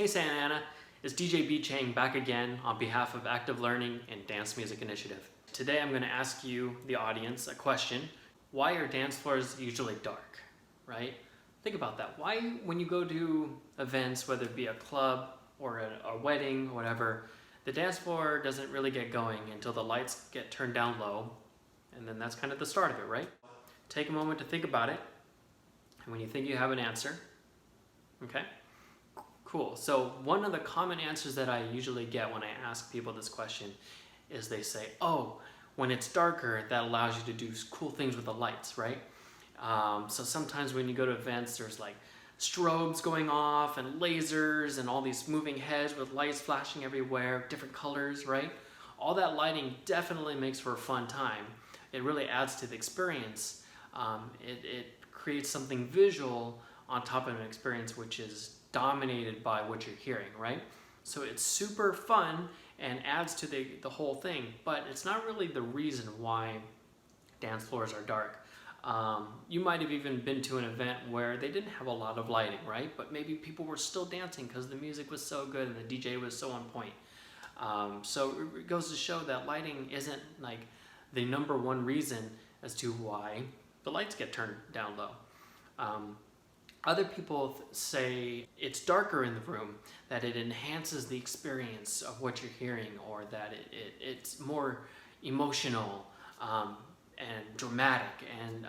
Hey Santa Ana, it's DJ B Chang back again on behalf of Active Learning and Dance Music Initiative. Today I'm going to ask you, the audience, a question. Why are dance floors usually dark, right? Think about that. Why, when you go to events, whether it be a club or a wedding or whatever, the dance floor doesn't really get going until the lights get turned down low, and then that's kind of the start of it, right? Take a moment to think about it, and when you think you have an answer, okay? Cool. So one of the common answers that I usually get when I ask people this question is they say, oh, when it's darker, that allows you to do cool things with the lights, right? So sometimes when you go to events, there's like strobes going off and lasers and all these moving heads with lights flashing everywhere, different colors, right? All that lighting definitely makes for a fun time. It really adds to the experience. It creates something visual on top of an experience which is dominated by what you're hearing, right? So it's super fun and adds to the whole thing, but it's not really the reason why dance floors are dark. You might have even been to an event where they didn't have a lot of lighting, right? But maybe people were still dancing because the music was so good and the DJ was so on point. So it goes to show that lighting isn't like the number one reason as to why the lights get turned down low. Other people say it's darker in the room, that it enhances the experience of what you're hearing, or that it's more emotional and dramatic. And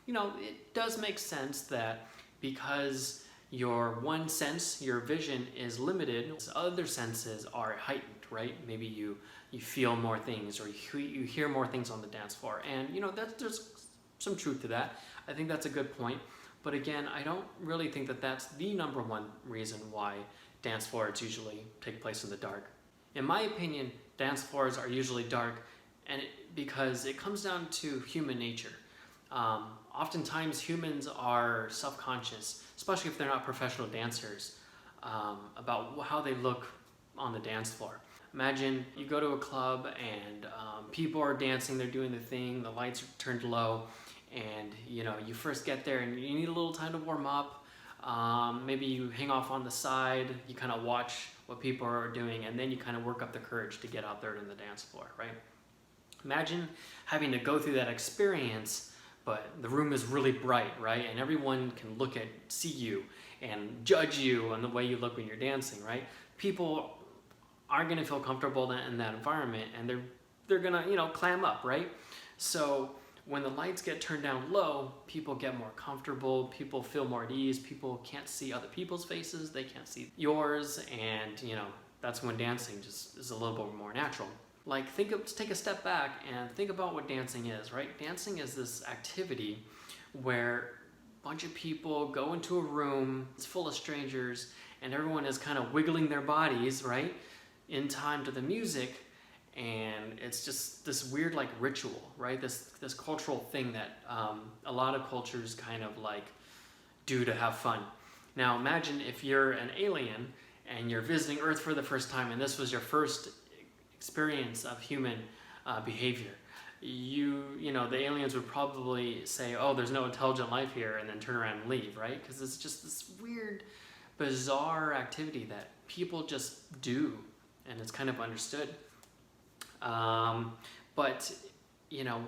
it does make sense that because your one sense, your vision, is limited, other senses are heightened, right? Maybe you feel more things, or you hear more things on the dance floor. And there's some truth to that. I think that's a good point. But again, I don't really think that that's the number one reason why dance floors usually take place in the dark. In my opinion, dance floors are usually dark because it comes down to human nature. Oftentimes humans are self-conscious, especially if they're not professional dancers, about how they look on the dance floor. Imagine you go to a club and people are dancing, they're doing the thing, the lights are turned low, and you first get there and you need a little time to warm up. Maybe you hang off on the side, you kind of watch what people are doing, and then you kind of work up the courage to get out there to the dance floor, right? Imagine having to go through that experience, but the room is really bright, right? And everyone can see you and judge you on the way you look when you're dancing, right? People aren't going to feel comfortable in that environment, and they're gonna clam up, right? So when the lights get turned down low, people get more comfortable, people feel more at ease, people can't see other people's faces, they can't see yours, and that's when dancing just is a little bit more natural. Like, take a step back and think about what dancing is, right? Dancing is this activity where a bunch of people go into a room, it's full of strangers, and everyone is kind of wiggling their bodies, right, in time to the music. And it's just this weird ritual, right? This cultural thing that a lot of cultures kind of do to have fun. Now imagine if you're an alien and you're visiting Earth for the first time, and this was your first experience of human behavior. The aliens would probably say, oh, there's no intelligent life here, and then turn around and leave, right? Because it's just this weird, bizarre activity that people just do, and it's kind of understood. But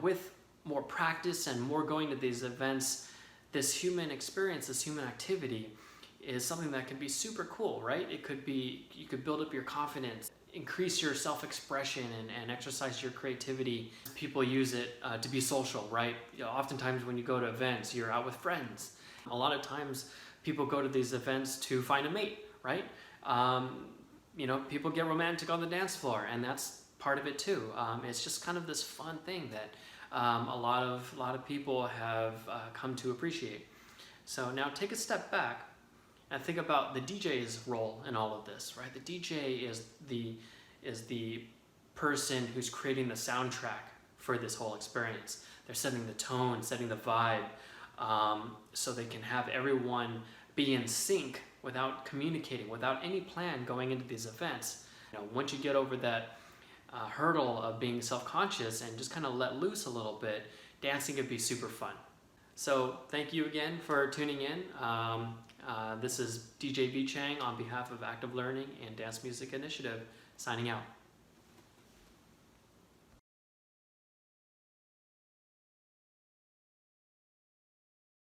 with more practice and more going to these events, this human experience, this human activity is something that can be super cool, right? It could be, you could build up your confidence, increase your self-expression, and exercise your creativity. People use it to be social, right? Oftentimes when you go to events, you're out with friends. A lot of times people go to these events to find a mate, right? People get romantic on the dance floor, and that's part of it too. It's just kind of this fun thing that a lot of people have come to appreciate. So now take a step back and think about the DJ's role in all of this, right? The DJ is the person who's creating the soundtrack for this whole experience. They're setting the tone, setting the vibe, so they can have everyone be in sync without communicating, without any plan going into these events. Once you get over that hurdle of being self-conscious and just kind of let loose a little bit, dancing could be super fun. So thank you again for tuning in. This is DJ B Chang on behalf of Active Learning and Dance Music Initiative, signing out.